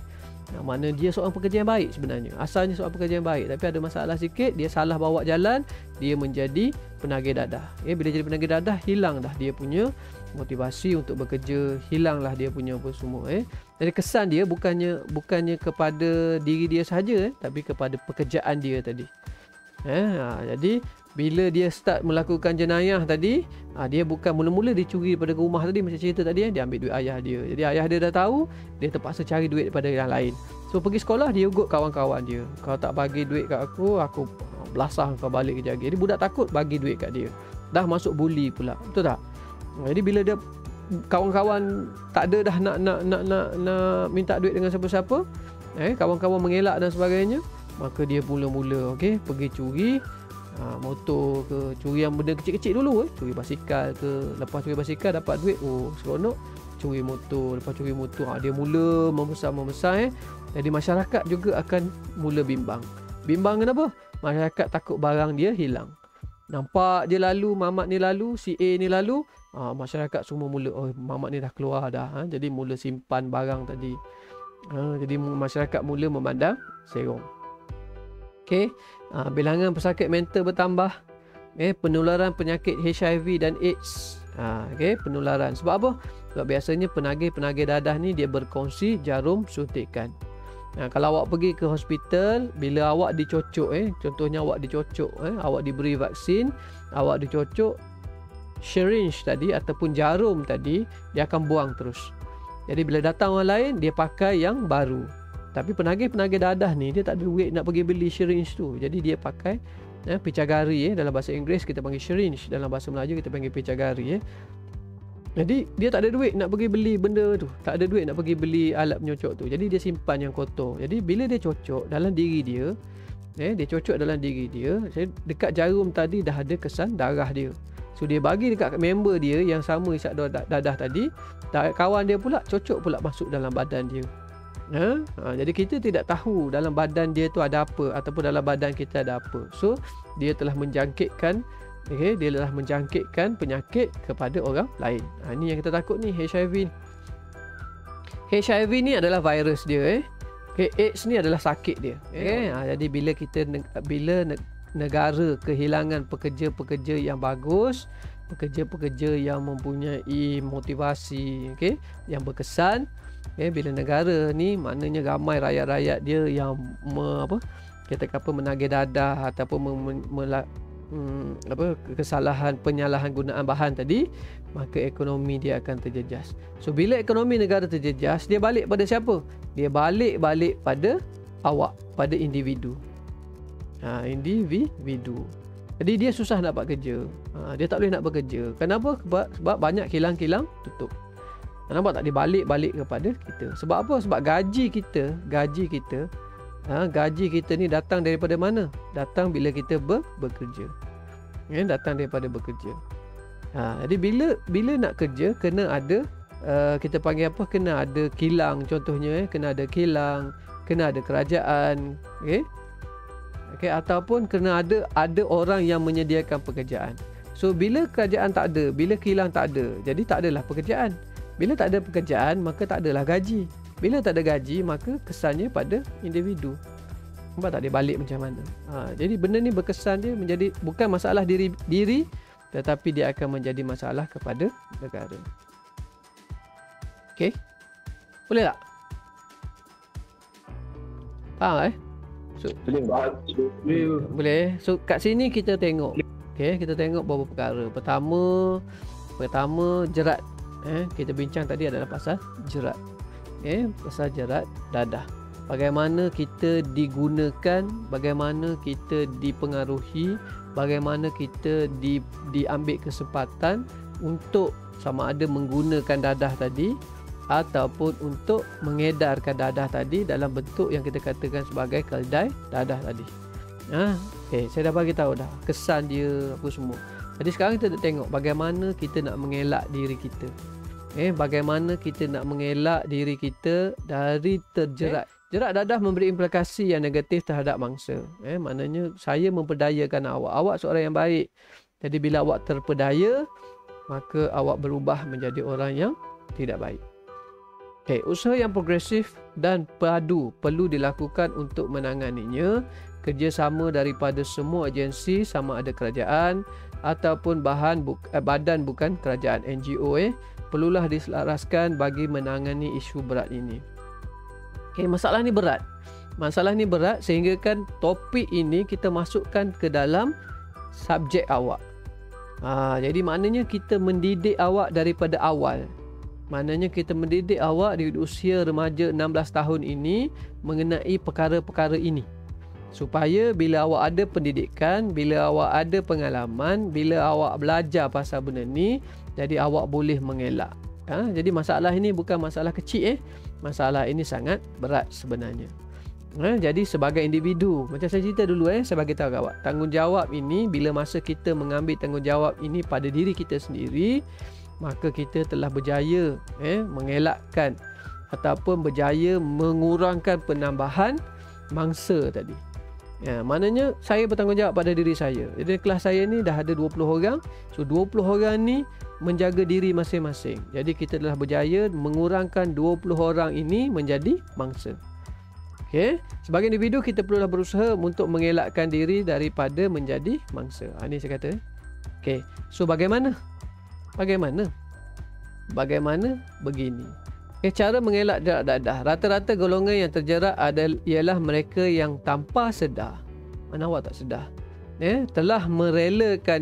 Mana dia seorang pekerja yang baik sebenarnya. Asalnya seorang pekerja yang baik, tapi ada masalah sikit, dia salah bawa jalan, dia menjadi penagih dadah. Bila jadi penagih dadah, hilang dah dia punya motivasi untuk bekerja, hilanglah dia punya apa semua. Jadi kesan dia bukannya kepada diri dia sahaja, tapi kepada pekerjaan dia tadi. Jadi bila dia start melakukan jenayah tadi, dia bukan mula-mula dia curi daripada rumah tadi macam cerita tadi, dia ambil duit ayah dia. Jadi ayah dia dah tahu, dia terpaksa cari duit daripada yang lain. So pergi sekolah, dia ugut kawan-kawan dia. Kalau tak bagi duit kat aku belasah kau balik kerja lagi. Jadi budak takut bagi duit kat dia. Dah masuk bully pula. Betul tak? Jadi bila dia kawan-kawan tak ada dah nak minta duit dengan siapa-siapa, kawan-kawan mengelak dan sebagainya, maka dia mula-mula pergi curi motor ke, curi yang benda kecil-kecil dulu, curi basikal ke, lepas curi basikal dapat duit, seronok, curi motor, lepas curi motor, dia mula membesar. Jadi masyarakat juga akan mula bimbang. Bimbang kenapa? Masyarakat takut barang dia hilang. Nampak dia lalu, mamat ni lalu, si A ni lalu, masyarakat semua mula, mamat ni dah keluar dah, jadi mula simpan barang tadi. Jadi masyarakat mula memandang serong. Bilangan pesakit mental bertambah. Penularan penyakit HIV dan AIDS. Penularan. Sebab apa? Sebab biasanya penagih dadah ni dia berkongsi jarum suntikan. Kalau awak pergi ke hospital, bila awak dicocok, contohnya awak dicocok, awak diberi vaksin, awak dicocok syringe tadi ataupun jarum tadi, dia akan buang terus. Jadi bila datang orang lain, dia pakai yang baru. Tapi penagih dadah ni, dia tak ada duit nak pergi beli syringe tu. Jadi dia pakai picagari. Dalam bahasa Inggeris kita panggil syringe, dalam bahasa Melayu kita panggil picagari. Jadi dia tak ada duit nak pergi beli benda tu, tak ada duit nak pergi beli alat penyocok tu. Jadi dia simpan yang kotor. Jadi bila dia cocok dalam diri dia, dia cocok dalam diri dia, dekat jarum tadi dah ada kesan darah dia. So dia bagi dekat member dia yang sama isap dadah tadi, kawan dia pula cocok pula masuk dalam badan dia. Jadi kita tidak tahu dalam badan dia tu ada apa, ataupun dalam badan kita ada apa. So dia telah menjangkitkan penyakit kepada orang lain. Ini yang kita takut ni, HIV. HIV ni adalah virus dia. AIDS ni adalah sakit dia. Jadi bila negara kehilangan pekerja-pekerja yang bagus, pekerja-pekerja yang mempunyai motivasi, yang berkesan, bila negara ni maknanya ramai rakyat-rakyat dia yang menagih dadah ataupun kesalahan penyalahan gunaan bahan tadi, maka ekonomi dia akan terjejas. So bila ekonomi negara terjejas, dia balik pada siapa? Dia balik pada awak, pada individu. Individu. Jadi dia susah nak dapat kerja. Dia tak boleh nak bekerja. Kenapa? Sebab banyak kilang-kilang tutup. Nampak tak, dia balik kepada kita. Sebab apa? Sebab gaji kita ni datang daripada mana? Datang bila kita bekerja. Datang daripada bekerja. Jadi bila nak kerja kena ada kita panggil apa? Kena ada kilang contohnya, kena ada kilang, kena ada kerajaan, okey, ataupun kena ada orang yang menyediakan pekerjaan. So bila kerajaan tak ada, bila kilang tak ada, jadi tak adalah pekerjaan. Bila tak ada pekerjaan, maka tak adalah gaji. Bila tak ada gaji, maka kesannya pada individu. Nampak tak dia balik macam mana? Jadi benda ni berkesan dia menjadi bukan masalah diri, tetapi dia akan menjadi masalah kepada negara. Okey? Boleh tak? Faham So, boleh. So kat sini kita tengok. Okey, kita tengok beberapa perkara. Pertama jerat. Kita bincang tadi adalah pasal jerat. Pasal jerat dadah. Bagaimana kita digunakan, bagaimana kita dipengaruhi, bagaimana kita diambil kesempatan untuk sama ada menggunakan dadah tadi ataupun untuk mengedarkan dadah tadi dalam bentuk yang kita katakan sebagai keldai dadah tadi. Okey, saya dah bagi tahu dah kesan dia apa semua. Jadi sekarang kita nak tengok bagaimana kita nak mengelak diri kita. Bagaimana kita nak mengelak diri kita dari terjerat. Jerat dadah memberi implikasi yang negatif terhadap mangsa. Maknanya saya memperdayakan awak. Awak seorang yang baik. Jadi bila awak terpedaya, maka awak berubah menjadi orang yang tidak baik. Okey, usaha yang progresif dan padu perlu dilakukan untuk menanganinya. Kerjasama daripada semua agensi sama ada kerajaan ataupun badan bukan kerajaan NGO perlulah diselaraskan bagi menangani isu berat ini. Okay, masalah ni berat. Masalah ni berat sehingga kan topik ini kita masukkan ke dalam subjek awak. Jadi maknanya kita mendidik awak daripada awal. Maknanya kita mendidik awak di usia remaja 16 tahun ini mengenai perkara-perkara ini. Supaya bila awak ada pendidikan, bila awak ada pengalaman, bila awak belajar pasal benda ni, jadi awak boleh mengelak. Jadi masalah ini bukan masalah kecil. Masalah ini sangat berat sebenarnya. Jadi sebagai individu, macam saya cerita dulu saya bagi tahu kat awak, tanggungjawab ini bila masa kita mengambil tanggungjawab ini pada diri kita sendiri, maka kita telah berjaya mengelakkan ataupun berjaya mengurangkan penambahan mangsa tadi. Maknanya saya bertanggungjawab pada diri saya. Jadi kelas saya ni dah ada 20 orang. So 20 orang ni menjaga diri masing-masing. Jadi kita telah berjaya mengurangkan 20 orang ini menjadi mangsa. Okey, sebagai individu kita perlulah berusaha untuk mengelakkan diri daripada menjadi mangsa. Ini saya kata. Okey, so bagaimana? Bagaimana? Begini. Cara mengelak jerat dadah. Rata-rata golongan yang terjerat ialah mereka yang tanpa sedar. Mana awak tak sedar? Telah merelakan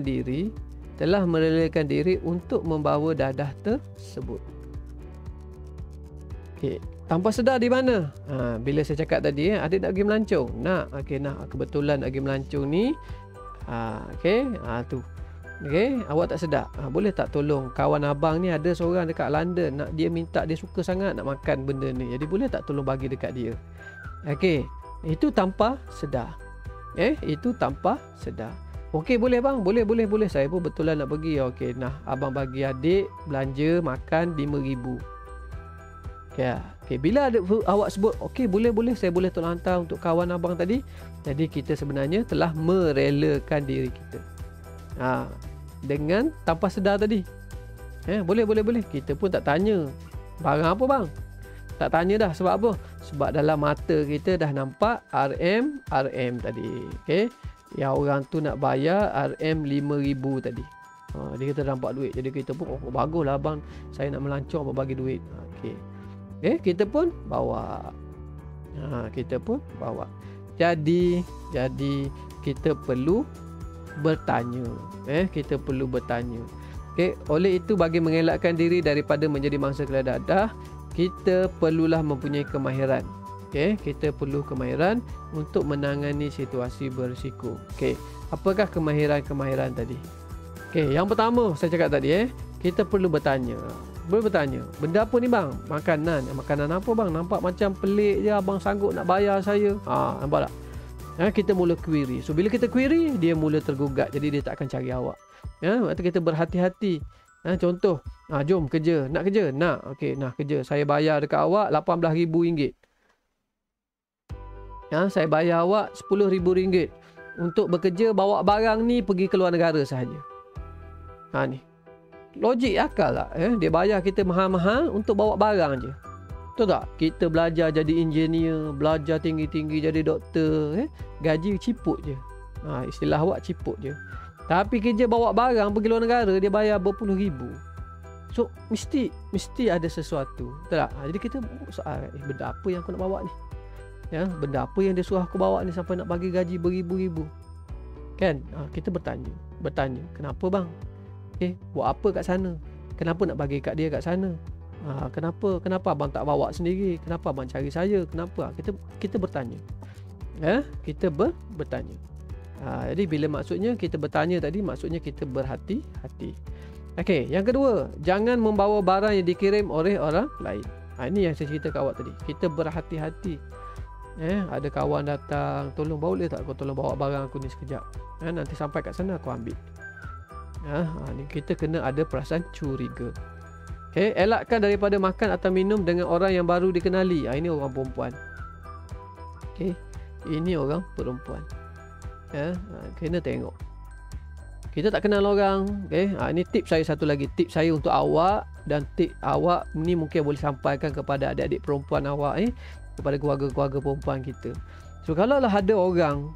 diri untuk membawa dadah tersebut. Okey, tanpa sedar di mana? Bila saya cakap tadi adik nak pergi melancong. Nak. Okey, nak kebetulan nak pergi melancong ni. Okey, tu. Okey, awak tak sedar. Boleh tak tolong kawan abang ni ada seorang dekat London, dia minta, dia suka sangat nak makan benda ni. Jadi boleh tak tolong bagi dekat dia? Okey, itu tanpa sedar. Itu tanpa sedar. Okey, boleh bang, boleh. Saya pun betulan nak pergi. Okey, abang bagi adik belanja makan 5,000. Okey, bila ada awak sebut, okey boleh, saya boleh tolong hantar untuk kawan abang tadi. Jadi kita sebenarnya telah merelakan diri kita. Dengan tanpa sedar tadi. Boleh. Kita pun tak tanya barang apa bang. Tak tanya dah. Sebab apa? Sebab dalam mata kita dah nampak RM tadi. Okey. Yang orang tu nak bayar RM 5,000 tadi. Dia kata nampak duit. Jadi kita pun baguslah abang, saya nak melancong abang bagi duit. Okey. Kita pun bawa. Jadi kita perlu bertanya. Kita perlu bertanya. Okey, oleh itu bagi mengelakkan diri daripada menjadi mangsa keldai dadah, kita perlulah mempunyai kemahiran. Okey, kita perlu kemahiran untuk menangani situasi berisiko. Okey, apakah kemahiran tadi? Okey, yang pertama saya cakap tadi kita perlu bertanya. Boleh bertanya, benda apa ni bang? Makanan. Makanan apa bang? Nampak macam pelik je, abang sanggup nak bayar saya. Nampak tak? Kita mula query. So bila kita query, dia mula tergugat. Jadi dia tak akan cari awak. Waktu kita berhati-hati. Contoh, jom kerja. Nak kerja? Nak. Okey, nak kerja. Saya bayar dekat awak RM18,000. Saya bayar awak RM10,000 untuk bekerja bawa barang ni pergi ke luar negara sahaja. Ni. Logik akal tak? Dia bayar kita mahal-mahal untuk bawa barang je. Betul tak? Kita belajar jadi engineer, belajar tinggi-tinggi jadi doktor, gaji ciput je. Istilah awak ciput je. Tapi kerja bawa barang pergi luar negara, dia bayar berpuluh ribu. So, mesti ada sesuatu. Betul tak? Jadi kita soal, benda apa yang aku nak bawa ni? Benda apa yang dia suruh aku bawa ni sampai nak bagi gaji beribu-ribu? Kan? Kita bertanya, kenapa bang? Buat apa kat sana? Kenapa nak bagi kat dia kat sana? Kenapa abang tak bawa sendiri? Kenapa abang cari saya? Kenapa? Kita bertanya. Kita bertanya. Jadi bila maksudnya kita bertanya tadi, maksudnya kita berhati-hati. Okey, yang kedua, jangan membawa barang yang dikirim oleh orang lain. Ini yang saya cerita kat awak tadi. Kita berhati-hati. Ada kawan datang, boleh tak kau tolong bawa barang aku ni sekejap? Nanti sampai kat sana aku ambil. Ni kita kena ada perasaan curiga. Elakkan daripada makan atau minum dengan orang yang baru dikenali. Ini orang perempuan. Ini orang perempuan. Kena tengok. Kita tak kenal orang. Ini tips saya satu lagi. Tips saya untuk awak, dan tips awak ni mungkin boleh sampaikan kepada adik-adik perempuan awak, kepada keluarga-keluarga perempuan kita. So kalau lah ada orang,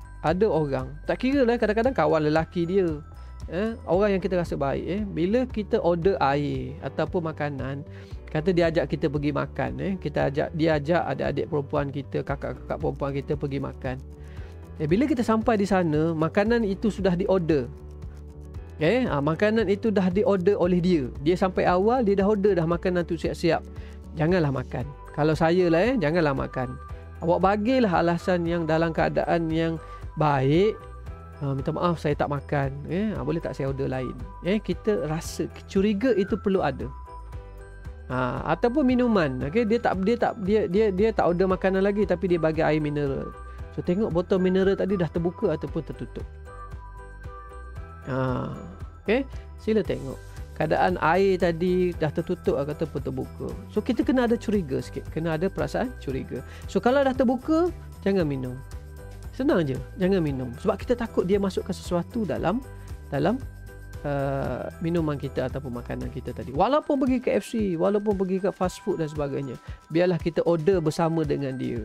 tak kira lah kadang-kadang kawan lelaki dia, orang yang kita rasa baik, bila kita order air ataupun makanan, kata dia ajak kita pergi makan, dia ajak adik-adik perempuan kita, kakak-kakak perempuan kita pergi makan. Bila kita sampai di sana, makanan itu sudah diorder. Makanan itu dah diorder oleh dia. Dia sampai awal, dia dah order dah makanan tu siap-siap. Janganlah makan. Kalau saya lah, janganlah makan. Awak bagilah alasan yang dalam keadaan yang baik. Minta maaf saya tak makan. Boleh tak saya order lain? Kita rasa curiga itu perlu ada. Ataupun minuman. Dia tak order makanan lagi, tapi dia bagi air mineral. So tengok botol mineral tadi dah terbuka ataupun tertutup. Sila tengok keadaan air tadi dah tertutup ataupun terbuka. So kita kena ada curiga sikit, kena ada perasaan curiga. So kalau dah terbuka, jangan minum. Senang je, jangan minum. Sebab kita takut dia masukkan sesuatu dalam minuman kita ataupun makanan kita tadi. Walaupun pergi ke KFC, walaupun pergi ke fast food dan sebagainya, biarlah kita order bersama dengan dia.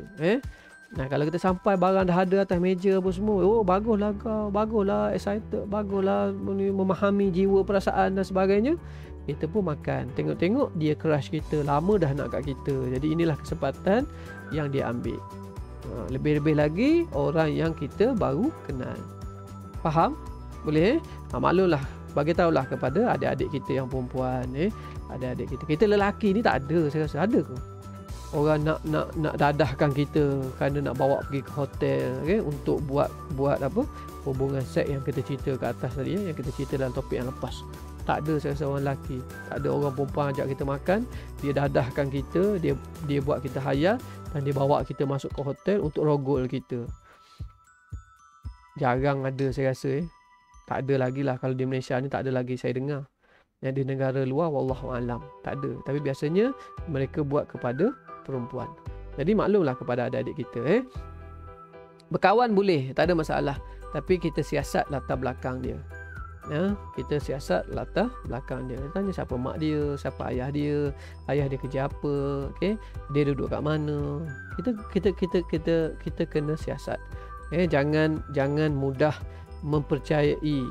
Kalau kita sampai barang dah ada atas meja apa semua, baguslah kau, baguslah, excited, baguslah, memahami jiwa, perasaan dan sebagainya, kita pun makan. Tengok-tengok dia crush kita, lama dah nak kat kita. Jadi inilah kesempatan yang dia ambil. Lebih-lebih lagi orang yang kita baru kenal. Faham? Boleh? Maklumlah, bagi tahulah kepada adik-adik kita yang perempuan, adik-adik kita. Kita lelaki ni tak ada, saya rasa. Ada ke orang nak dadahkan kita kerana nak bawa pergi ke hotel, untuk buat apa, hubungan seks yang kita cerita ke atas tadi, yang kita cerita dalam topik yang lepas. Tak ada, saya rasa orang lelaki. Tak ada orang perempuan ajak kita makan, dia dadahkan kita, dia buat kita hayal, dan dia bawa kita masuk ke hotel untuk rogol kita. Jarang ada, saya rasa. Tak ada lagi lah. Kalau di Malaysia ni tak ada lagi saya dengar. Yang di negara luar, wallahualam, tak ada. Tapi biasanya mereka buat kepada perempuan. Jadi maklumlah kepada adik-adik kita. Berkawan boleh, tak ada masalah. Tapi kita siasat latar belakang dia. Kita siasat latar belakang dia. Tanya siapa mak dia, siapa ayah dia kerja apa, dia duduk kat mana. Kita kena siasat. Jangan mudah mempercayai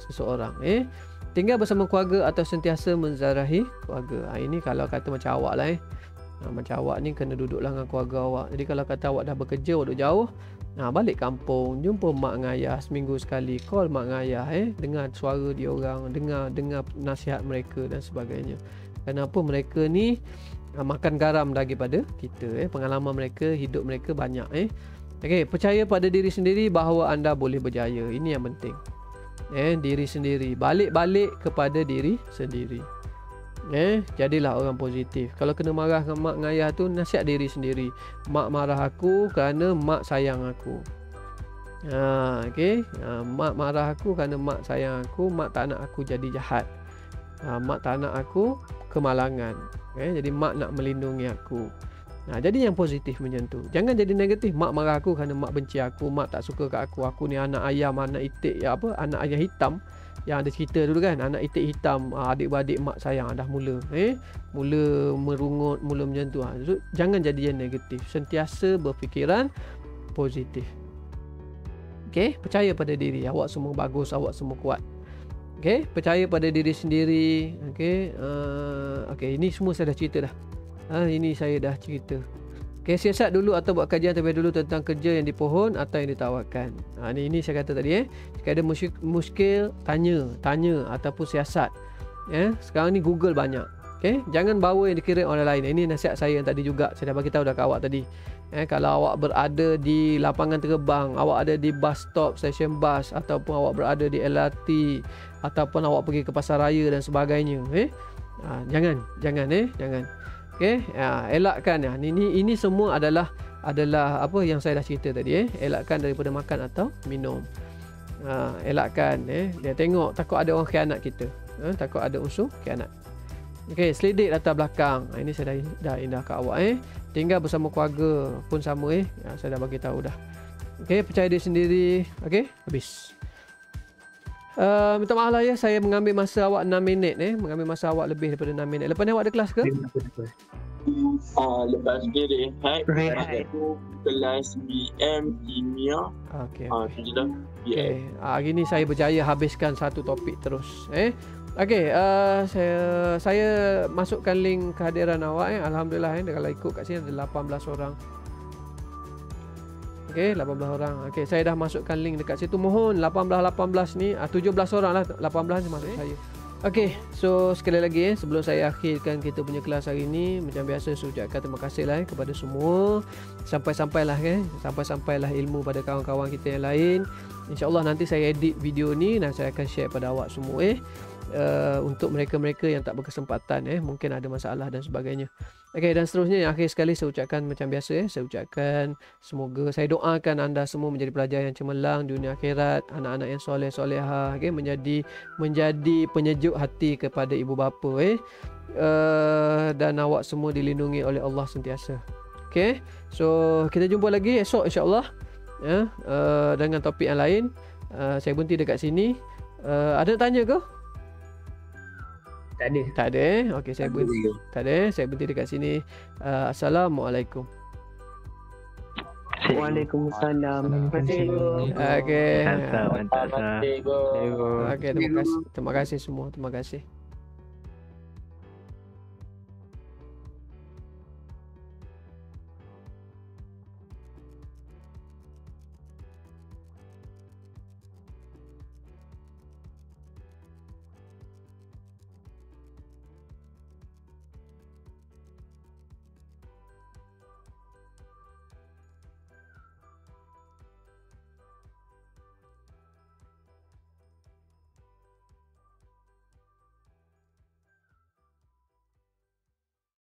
seseorang. Tinggal bersama keluarga atau sentiasa menzarahi keluarga. Ini kalau kata macam awak lah. Macam awak ni kena duduklah dengan keluarga awak. Jadi kalau kata awak dah bekerja, awak duduk jauh, balik kampung, jumpa mak dengan ayah seminggu sekali, call mak dengan ayah, dengar suara dia orang, dengar nasihat mereka dan sebagainya. Kenapa mereka ni makan garam daripada kita, pengalaman mereka, hidup mereka banyak. Percaya pada diri sendiri bahawa anda boleh berjaya. Ini yang penting. Diri sendiri, balik kepada diri sendiri. Jadilah orang positif. Kalau kena marah dengan mak dengan ayah tu, nasihat diri sendiri. Mak marah aku kerana mak sayang aku. Mak marah aku kerana mak sayang aku, mak tak nak aku jadi jahat. Mak tak nak aku kemalangan. Jadi mak nak melindungi aku. Jadi yang positif macam tu. Jangan jadi negatif. Mak marah aku kerana mak benci aku, mak tak suka kat aku. Aku ni anak ayam, anak itik, anak ayam hitam. Yang ada cerita dulu kan, anak itik hitam, adik-beradik mak sayang, dah mula mula merungut, mula macam tu. So, jangan jadi yang negatif. Sentiasa berfikiran positif. Percaya pada diri. Awak semua bagus, awak semua kuat. Percaya pada diri sendiri. Ini semua saya dah cerita dah. Ini saya dah cerita. Siasat dulu atau buat kajian terlebih dulu tentang kerja yang di pohon atau yang ditawarkan. Ini saya kata tadi jika ada muskil, tanya ataupun siasat. Sekarang ni Google banyak. Jangan bawa yang dikira orang lain. Ini nasihat saya yang tadi juga saya dah bagi tahu dah kat awak tadi. Kalau awak berada di lapangan terbang, awak ada di bus stop, stesen bas, ataupun awak berada di LRT, ataupun awak pergi ke pasar raya dan sebagainya, jangan. Elakkan. Ini semua adalah apa yang saya dah cerita tadi. Elakkan daripada makan atau minum. Elakkan. Dia tengok takut ada orang khianat kita. Takut ada unsur khianat. Selidik latar belakang. Ini saya dah indah kat awak. Tinggal bersama keluarga pun sama. Saya dah bagi tahu dah. Percaya diri sendiri. Habis. Minta maaf lah saya mengambil masa awak 6 minit. Mengambil masa awak lebih daripada 6 minit. Lepas ni awak ada kelas ke? Lepas ni rehat. Aku kelas BM Kimia. Tu je dah. Hari ni saya berjaya habiskan satu topik terus. Saya masukkan link kehadiran awak. Alhamdulillah kalau ikut kat sini ada 18 orang. 18 orang. Saya dah masukkan link dekat situ. Mohon 18 ni 17 orang lah, 18 ni masuk saya. So sekali lagi sebelum saya akhirkan kita punya kelas hari ni, macam biasa saya ucapkan terima kasih lah kepada semua. Sampailah ilmu pada kawan-kawan kita yang lain. InsyaAllah nanti saya edit video ni dan saya akan share pada awak semua untuk mereka-mereka yang tak berkesempatan, mungkin ada masalah dan sebagainya. Dan seterusnya yang akhir sekali saya ucapkan macam biasa, saya ucapkan semoga, saya doakan anda semua menjadi pelajar yang cemerlang dunia akhirat, anak-anak yang soleh-solehah, menjadi penyejuk hati kepada ibu bapa, dan awak semua dilindungi oleh Allah sentiasa. So kita jumpa lagi esok insya-Allah dengan topik yang lain. Saya berhenti dekat sini. Ada tanya ke? Tak ada. Saya berhenti. Tak ada. Saya berhenti dekat sini. Assalamualaikum. Waalaikumsalam. Terima kasih semua. Terima kasih.